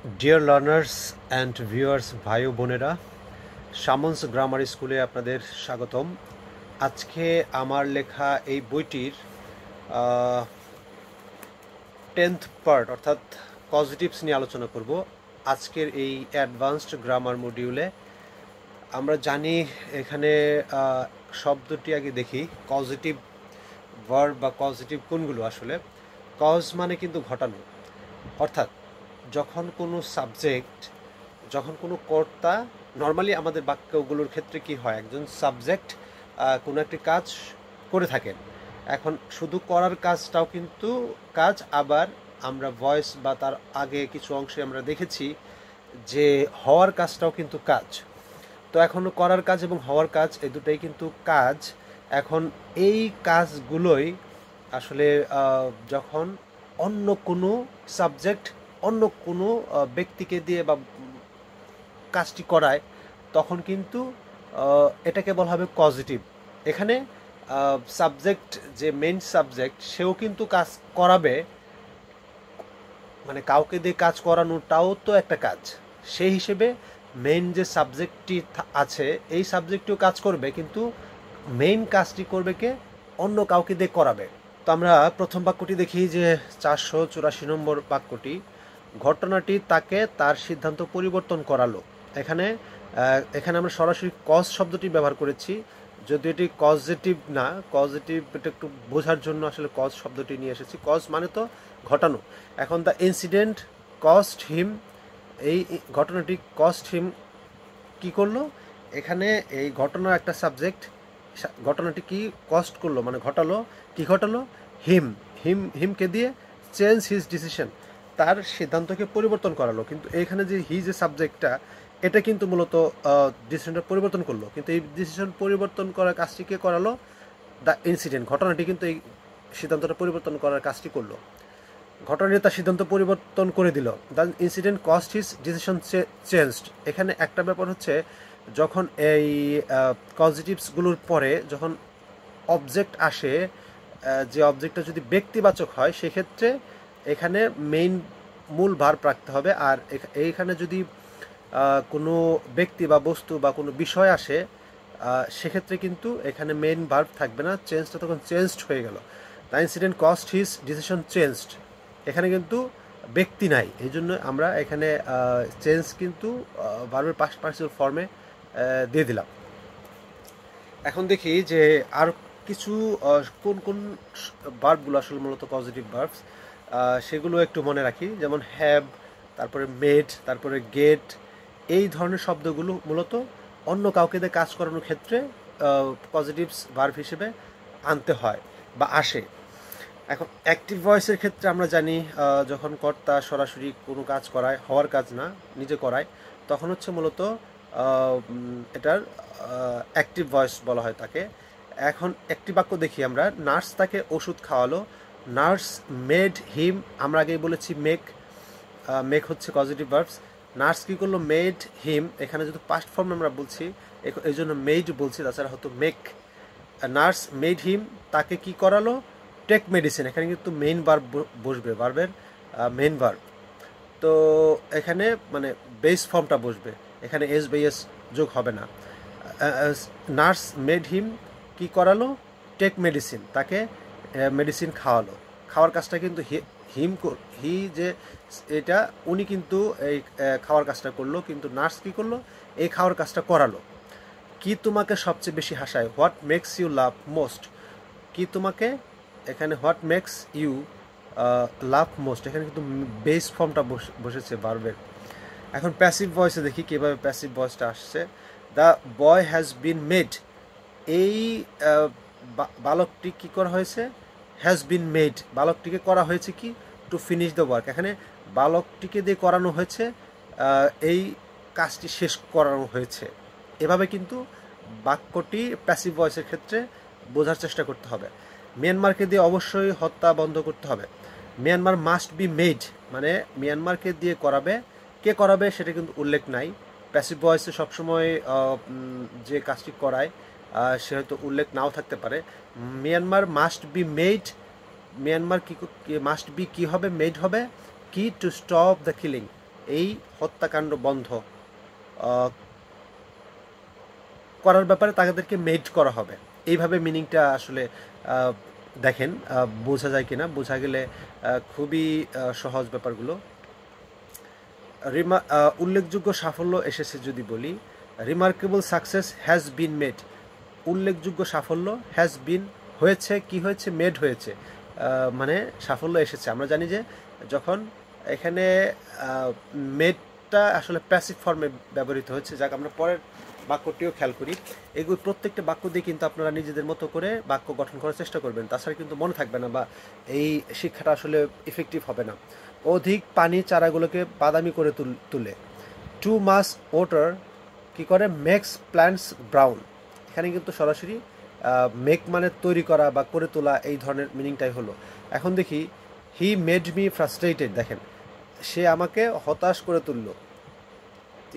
Dear learners and viewers, ভাই ও বোনেরা, someone's grammar স্কুলে আপনাদের স্বাগতম। আজকে আমার লেখা এই বইটির 10th পার্ট অর্থাৎ পজিটিভস নিয়ে আলোচনা করব। আজকের এই অ্যাডভান্সড গ্রামার মডিউলে আমরা জানি এখানে শব্দটি আগে দেখি, পজিটিভ ভার্ব বা পজিটিভ কোনগুলো। আসলে কজ মানে কিন্তু ঘটানো, অর্থাৎ যখন কোনো সাবজেক্ট, যখন কোনো কর্তা, নর্মালি আমাদের বাক্যগুলোর ক্ষেত্রে কি হয়, একজন সাবজেক্ট কোনো একটি কাজ করে থাকেন। এখন শুধু করার কাজটাও কিন্তু কাজ, আবার আমরা ভয়েস বা তার আগে কিছু অংশে আমরা দেখেছি যে হওয়ার কাজটাও কিন্তু কাজ। তো এখন করার কাজ এবং হওয়ার কাজ এই দুটাই কিন্তু কাজ। এখন এই কাজগুলোই আসলে যখন অন্য কোনো সাবজেক্ট অন্য কোনো ব্যক্তিকে দিয়ে বা কাজটি করায়, তখন কিন্তু এটাকে বলা হবে পজিটিভ। এখানে সাবজেক্ট, যে মেইন সাবজেক্ট, সেও কিন্তু কাজ করাবে, মানে কাউকে দিয়ে কাজ করানোটাও তো একটা কাজ। সেই হিসেবে মেইন যে সাবজেক্টটি আছে, এই সাবজেক্টটিও কাজ করবে, কিন্তু মেইন কাজটি করবে কে? অন্য কাউকে দিয়ে করাবে। তো আমরা প্রথম বাক্যটি দেখি, যে 484 নম্বর বাক্যটি, ঘটনাটি তাকে তার সিদ্ধান্ত পরিবর্তন করালো। এখানে এখানে আমরা সরাসরি কজ শব্দটি ব্যবহার করেছি, যদি এটি কজেটিভ না, কজেটিভ এটা একটু বোঝার জন্য আসলে কজ শব্দটি নিয়ে এসেছি। কজ মানে তো ঘটানো। এখন দ্য ইনসিডেন্ট কস্ট হিম, এই ঘটনাটি কস্ট হিম কি করলো? এখানে এই ঘটনার একটা সাবজেক্ট, ঘটনাটি কি কস্ট করলো মানে ঘটালো, কি ঘটালো? হিম, হিমকে দিয়ে চেঞ্জ হিজ ডিসিশন, তার সিদ্ধান্তকে পরিবর্তন করালো। কিন্তু এইখানে যে হি যে সাবজেক্টটা, এটা কিন্তু মূলত ডিসিশনটা পরিবর্তন করলো, কিন্তু এই ডিসিশন পরিবর্তন করার কাজটি কে করালো? দ্য ইনসিডেন্ট, ঘটনাটি কিন্তু এই সিদ্ধান্তটা পরিবর্তন করার কাজটি করলো। ঘটনাটি তার সিদ্ধান্ত পরিবর্তন করে দিল। The incident cost his decision changed. এখানে একটা ব্যাপার হচ্ছে, যখন এই পজিটিভসগুলোর পরে যখন অবজেক্ট আসে, যে অবজেক্টটা যদি ব্যক্তিবাচক হয়, সেক্ষেত্রে এখানে মেইন মূল ভার্ব রাখতে হবে। আর এইখানে যদি কোনো ব্যক্তি বা বস্তু বা কোনো বিষয় আসে, সেক্ষেত্রে কিন্তু এখানে মেইন ভার্ব থাকবে না, চেঞ্জটা তখন চেঞ্জড হয়ে গেল। The incident cost his decision changed, এখানে কিন্তু ব্যক্তি নাই, এই জন্য আমরা এখানে চেঞ্জ কিন্তু ভার্বের পাস্ট পার্টিসিপল ফর্মে দিয়ে দিলাম। এখন দেখি যে আর কিছু কোন কোন ভার্বগুলো আসলে মূলত পজিটিভ ভার্বস, সেগুলো একটু মনে রাখি। যেমন হ্যাভ, তারপরে মেড, তারপরে গেট, এই ধরনের শব্দগুলো মূলত অন্য কাউকে দিয়ে কাজ করানোর ক্ষেত্রে পজিটিভস ভার্ব হিসেবে আনতে হয় বা আসে। এখন অ্যাক্টিভ ভয়েসের ক্ষেত্রে আমরা জানি, যখন কর্তা সরাসরি কোনো কাজ করায়, হওয়ার কাজ না, নিজে করায়, তখন হচ্ছে মূলত এটার অ্যাক্টিভ ভয়েস বলা হয় তাকে। এখন একটি বাক্য দেখি আমরা, নার্স তাকে ওষুধ খাওয়ালো। নার্স মেড হিম, আমরা আগেই বলেছি মেক, মেক হচ্ছে পজিটিভ ভার্বস। নার্স কী করলো? মেড হিম, এখানে যদি পাস্ট ফর্ম আমরা বলছি, এই জন্য মেড বলছি, তাছাড়া হয়তো মেক। নার্স মেড হিম, তাকে কি করালো? টেক মেডিসিন, এখানে কিন্তু মেইন ভার্ব বসবে, ভার্বের মেইন ভার্ব। তো এখানে মানে বেস ফর্মটা বসবে, এখানে এস বাই এস যোগ হবে না। নার্স মেড হিম কি করালো? টেক মেডিসিন, তাকে মেডিসিন খাওয়ালো। খাওয়ার কাজটা কিন্তু হি যে এটা, উনি কিন্তু এই খাওয়ার কাজটা করলো, কিন্তু নার্স কি করলো? এই খাওয়ার কাজটা করালো। কি তোমাকে সবচেয়ে বেশি হাসায়? What makes you love most, কি তোমাকে, এখানে what makes you love most, এখানে কিন্তু বেস ফর্মটা বসেছে ভার্বের। এখন প্যাসিভ ভয়েসে দেখি কীভাবে প্যাসিভ ভয়েসটা আসছে। The boy has been made, এই বালকটি কি করা হয়েছে? হ্যাজ বিন মেড, বালকটিকে করা হয়েছে কি? টু ফিনিশ দ্য ওয়ার্ক, এখানে বালকটিকে দিয়ে করানো হয়েছে, এই কাজটি শেষ করানো হয়েছে। এভাবে কিন্তু বাক্যটি প্যাসিভ ভয়েসের ক্ষেত্রে বোঝার চেষ্টা করতে হবে। মিয়ানমারকে দিয়ে অবশ্যই হত্যা বন্ধ করতে হবে। মিয়ানমার মাস্ট বি মেড, মানে মিয়ানমারকে দিয়ে করাবে, কে করাবে সেটা কিন্তু উল্লেখ নাই। প্যাসিভ ভয়েসে সবসময় যে কাজটি করায় সে হয়তো উল্লেখ নাও থাকতে পারে। Myanmar must be made, Myanmar কি মাস্ট বি কি হবে? মেড হবে কি? টু স্টপ দ্য কিলিং, এই হত্যাকাণ্ড বন্ধ করার ব্যাপারে তাদেরকে মেড করা হবে। এইভাবে মিনিংটা আসলে দেখেন বোঝা যায় কিনা, বোঝা গেলে খুবই সহজ ব্যাপারগুলো। উল্লেখযোগ্য সাফল্য এসেছে যদি বলি, remarkable success has been made. উল্লেখযোগ্য সাফল্য হ্যাজ বিন হয়েছে, কি হয়েছে, মেড হয়েছে, মানে সাফল্য এসেছে। আমরা জানি যে যখন এখানে মেডটা আসলে প্যাসিভ ফর্মে ব্যবহৃত হচ্ছে। যাক, আমরা পরের বাক্যটিও খেয়াল করি। এগুলো প্রত্যেকটা বাক্য দিয়ে কিন্তু আপনারা নিজেদের মতো করে বাক্য গঠন করার চেষ্টা করবেন, তাছাড়া কিন্তু মনে থাকবে না বা এই শিক্ষাটা আসলে ইফেক্টিভ হবে না। অধিক পানি চারাগুলোকে বাদামি করে তুলে। টু মাস ওয়াটার কি করে, মেক্স প্ল্যান্টস ব্রাউন। এখানে কিন্তু সরাসরি মেক মানে তৈরি করা বা করে তোলা, এই ধরনের মিনিংটাই হলো। এখন দেখি, হি মেড মি ফ্রাস্ট্রেটেড। দেখেন, সে আমাকে হতাশ করে তুললো,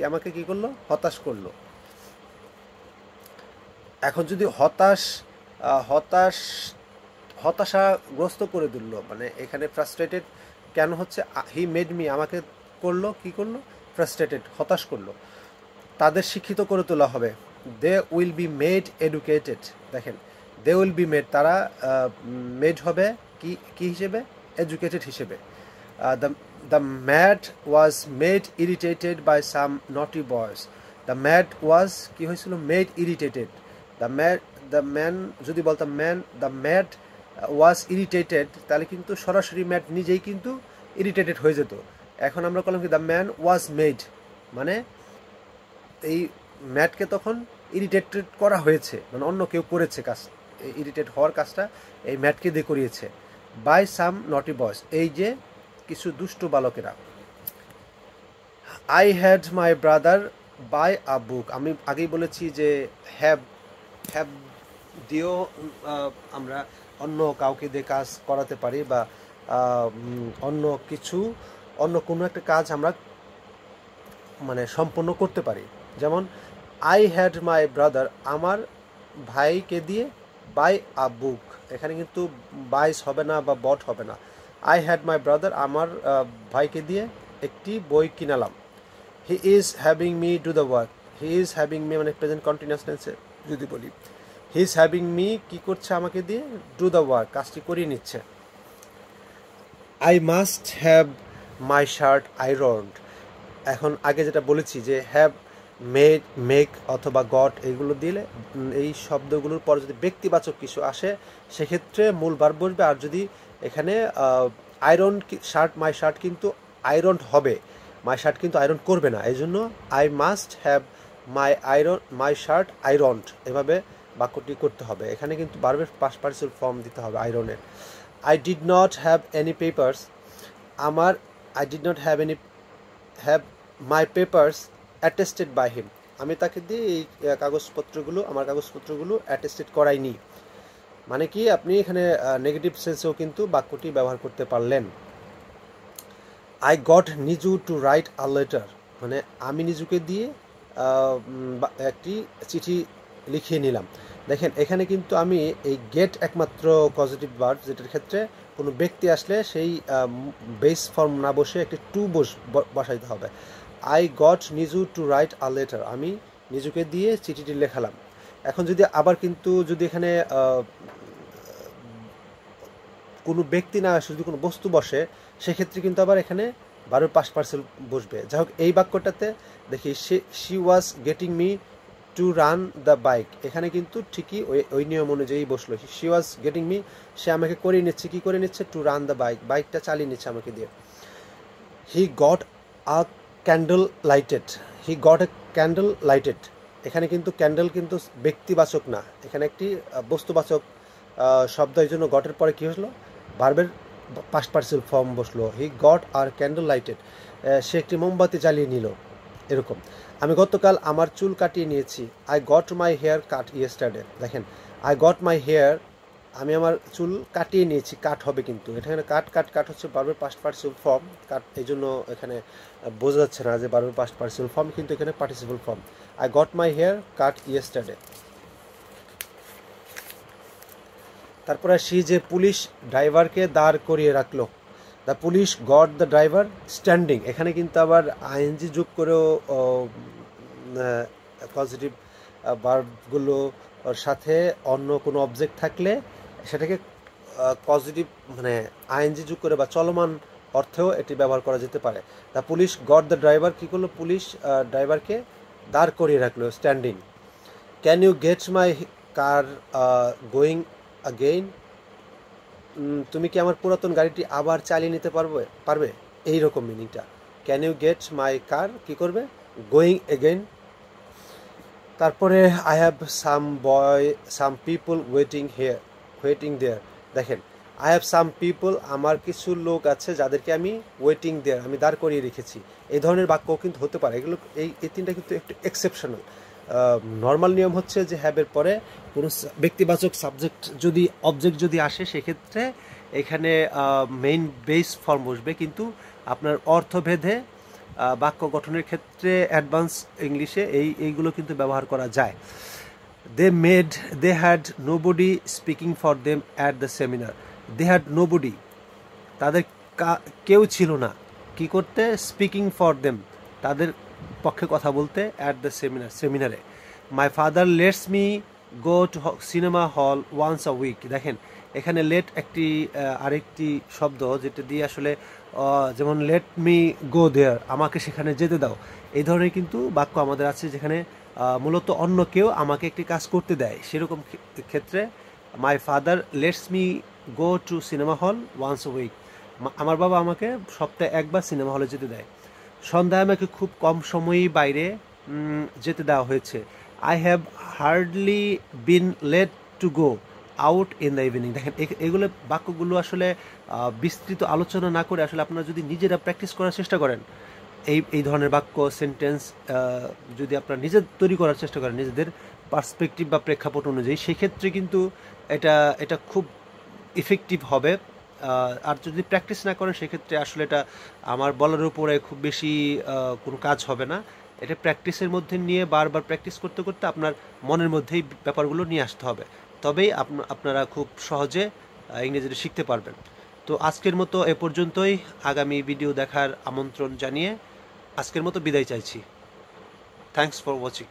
আমাকে কি করলো, হতাশ করলো। এখন যদি হতাশাগ্রস্ত করে দিল, মানে এখানে ফ্রাস্ট্রেটেড কেন হচ্ছে, হি মেড মি আমাকে করলো, কি করলো, ফ্রাস্ট্রেটেড, হতাশ করলো। তাদের শিক্ষিত করে তোলা হবে। They will be made educated. দেখেন, দে উইল বি মেড, তারা মেড হবে কি হিসেবে, এডুকেটেড হিসেবে। The mad was made irritated by some naughty boys. The mad ওয়াজ কি হয়েছিল, মেড ইরিটেটেড। দ্য ম্যান যদি বলতাম দ্য ম্যাড ওয়াজ ইরিটেটেড, তাহলে কিন্তু সরাসরি ম্যাড নিজেই কিন্তু ইরিটেটেড হয়ে যেত। এখন আমরা বললাম কি, দ্য ম্যান ওয়াজ মেড, মানে এই ম্যাডকে তখন ইরিটেটেড করা হয়েছে, মানে অন্য কেউ করেছে কাজ, ইরিটেট হওয়ার কাজটা এই ম্যাডকে দিয়ে করিয়েছে। বাই সাম নটি বয়েজ, এই যে কিছু দুষ্ট বালকেরা। I had my brother by a book. আমি আগেই বলেছি যে হ্যাভ দিয়েও আমরা অন্য কাউকে দিয়ে কাজ করাতে পারি, বা অন্য কোনো একটা কাজ আমরা মানে সম্পন্ন করতে পারি। যেমন আই হ্যাড মাই ব্রাদার, আমার ভাইকে দিয়ে বাই আ বুক। এখানে কিন্তু বাইস হবে না বা বট হবে না। আই হ্যাড মাই ব্রাদার, আমার ভাইকে দিয়ে একটি বই কিনালাম। He is having me do the work. He is having me মানে প্রেজেন্ট কন্টিনিউয়াস টেন্সে যদি বলি, হি ইজ হ্যাভিং মি কি করছে, আমাকে দিয়ে ডু দ্য ওয়ার্ক, কাজটি করিয়ে নিচ্ছে। I must have my shirt ironed. এখন আগে যেটা বলেছি যে হ্যাভ, মেড, মেক অথবা গট, এইগুলো দিলে এই শব্দগুলোর পর যদি ব্যক্তিবাচক কিছু আসে সেক্ষেত্রে মূল ভার্ব বসবে। আর যদি এখানে আয়রন শার্ট, মাই শার্ট কিন্তু আয়রনড হবে, মাই শার্ট কিন্তু আয়রন করবে না। এই জন্য I must have my shirt ironed, এভাবে বাক্যটি করতে হবে। এখানে কিন্তু ভার্বের পাস্ট পার্টিসিপল ফর্ম দিতে হবে আয়রনের। I did not have any papers, আমার I did not have my papers attested by him, আমি তাকে দিয়ে এই আমার কাগজপত্রগুলো অ্যাটেস্টেড করাইনি। মানে কি, আপনি এখানে নেগেটিভ সেন্সেও কিন্তু বাক্যটি ব্যবহার করতে পারলেন। I got Niju to write a letter, মানে আমি নিজুকে দিয়ে একটি চিঠি লিখিয়ে নিলাম। দেখেন, এখানে কিন্তু আমি এই গেট একমাত্র পজিটিভ ভার্ব, যেটার ক্ষেত্রে কোনো ব্যক্তি আসলে সেই বেস ফর্ম না বসে একটি টু বসাইতে হবে। I got Niju to write a letter, আমি নিজুকে দিয়ে চিঠিটি লেখালাম। এখন যদি আবার কিন্তু যদি এখানে কোনো ব্যক্তি না আসে, যদি কোনো বস্তু বসে, সেক্ষেত্রে কিন্তু আবার এখানে ভার্বের পাস্ট পার্টিসিপল বসবে। যাই হোক, এই বাক্যটাতে দেখি she was getting me to run the bike, এখানে কিন্তু ঠিকই ওই নিয়ম অনুযায়ী বসলো। শি ওয়াজ গেটিং মি, সে আমাকে করিয়ে নিচ্ছে, কি করে নিচ্ছে, টু রান দ্য বাইক, বাইকটা চালিয়ে নিচ্ছে আমাকে দিয়ে। He got a candle lighted, he got a candle lighted, এখানে কিন্তু ক্যান্ডেল কিন্তু ব্যক্তিবাচক না, এখানে একটি বস্তুবাচক শব্দ, এই জন্য গটের পরে কী হলো, ভার্বের পাস্ট পার্টিসিপল ফর্ম বসলো। He got a candle lighted, সে একটি মোমবাতি জ্বালিয়ে নিল, এরকম। আমি গতকাল আমার চুল কাটিয়ে নিয়েছি। I got my hair cut yesterday. দেখেন, আই গট মাই হেয়ার, আমি আমার চুল কাটিয়ে নিয়েছি, কাট হবে কিন্তু এখানে কাট হচ্ছে ভার্বের পাস্ট পার্টিসিপল ফর্ম, কাট, এই জন্য এখানে বোঝা যাচ্ছে না যে ভার্বের পাস্ট পার্টিসিপল ফর্ম, কিন্তু এখানে participle form. I got my hair cut yesterday. তারপরে সে যে পুলিশ ড্রাইভারকে দাঁড় করিয়ে রাখলো। The police got the driver standing, এখানে কিন্তু আবার আইএনজি যোগ করেও পজিটিভ ভার্বগুলো সাথে অন্য কোনো অবজেক্ট থাকলে সেটাকে পজিটিভ মানে আইএনজি যোগ করে বা চলমান অর্থেও এটি ব্যবহার করা যেতে পারে। The police got the driver, কী করলো, পুলিশ ড্রাইভারকে দাঁড় করিয়ে রাখলো, standing. Can you get my car going again, তুমি কি আমার পুরাতন গাড়িটি আবার চালিয়ে নিতে পারবে, এইরকম মিনিংটা। Can you get my car কী করবে, গোয়িং এগেইন। তারপরে I have some people waiting there, দেখেন আই হ্যাভ সাম পিপল, আমার কিছু লোক আছে যাদেরকে আমি ওয়েটিং দেয়ার, আমি দাঁড় করিয়ে রেখেছি, এই ধরনের বাক্য কিন্তু হতে পারে। এগুলো এই তিনটা কিন্তু একটু এক্সেপশনাল। নর্মাল নিয়ম হচ্ছে যে হ্যাবের পরে কোনো ব্যক্তিবাচক অবজেক্ট যদি আসে সেক্ষেত্রে এখানে মেইন বেস ফর্ম বসবে, কিন্তু আপনার অর্থভেদে বাক্য গঠনের ক্ষেত্রে অ্যাডভান্স ইংলিশে এইগুলো কিন্তু ব্যবহার করা যায়। They had nobody speaking for them at the seminar, they had nobody, তাদের কেউ ছিল না কি করতে, স্পিকিং ফর দেম, তাদের পক্ষে কথা বলতে, অ্যাট দ্য সেমিনারে। My father lets me go to cinema hall once a week, দেখেন এখানে লেট আরেকটি শব্দ যেটা দিয়ে আসলে যেমন লেট মি গো দেয়ার, আমাকে সেখানে যেতে দাও, এই ধরনের কিন্তু বাক্য আমাদের আছে যেখানে মূলত অন্য কেউ আমাকে একটি কাজ করতে দেয়, সেরকম ক্ষেত্রে my father lets me go to cinema hall once a week, আমার বাবা আমাকে সপ্তাহে একবার সিনেমা হলে যেতে দেয়। সন্ধ্যায় আমাকে খুব কম সময়ই বাইরে যেতে দেওয়া হয়েছে। I have hardly been let to go out in the evening, দেখেন এগুলো বাক্যগুলো আসলে বিস্তৃত আলোচনা না করে আসলে আপনারা যদি নিজেরা প্র্যাকটিস করার চেষ্টা করেন, এই ধরনের বাক্য সেন্টেন্স যদি আপনারা তৈরি করার চেষ্টা করেন নিজেদের পার্সপেক্টিভ বা প্রেক্ষাপট অনুযায়ী, সেক্ষেত্রে কিন্তু এটা খুব ইফেক্টিভ হবে। আর যদি প্র্যাকটিস না করেন সেক্ষেত্রে আসলে এটা আমার বলার উপরে খুব বেশি কোনো কাজ হবে না। এটা প্র্যাকটিসের মধ্যে নিয়ে বারবার প্র্যাকটিস করতে করতে আপনার মনের মধ্যেই ব্যাপারগুলো নিয়ে আসতে হবে, তবেই আপনারা খুব সহজে ইংরেজিটা শিখতে পারবেন। তো আজকের মতো এ পর্যন্তই, আগামী ভিডিও দেখার আমন্ত্রণ জানিয়ে আজকের মতো বিদায় চাইছি। Thanks for watching.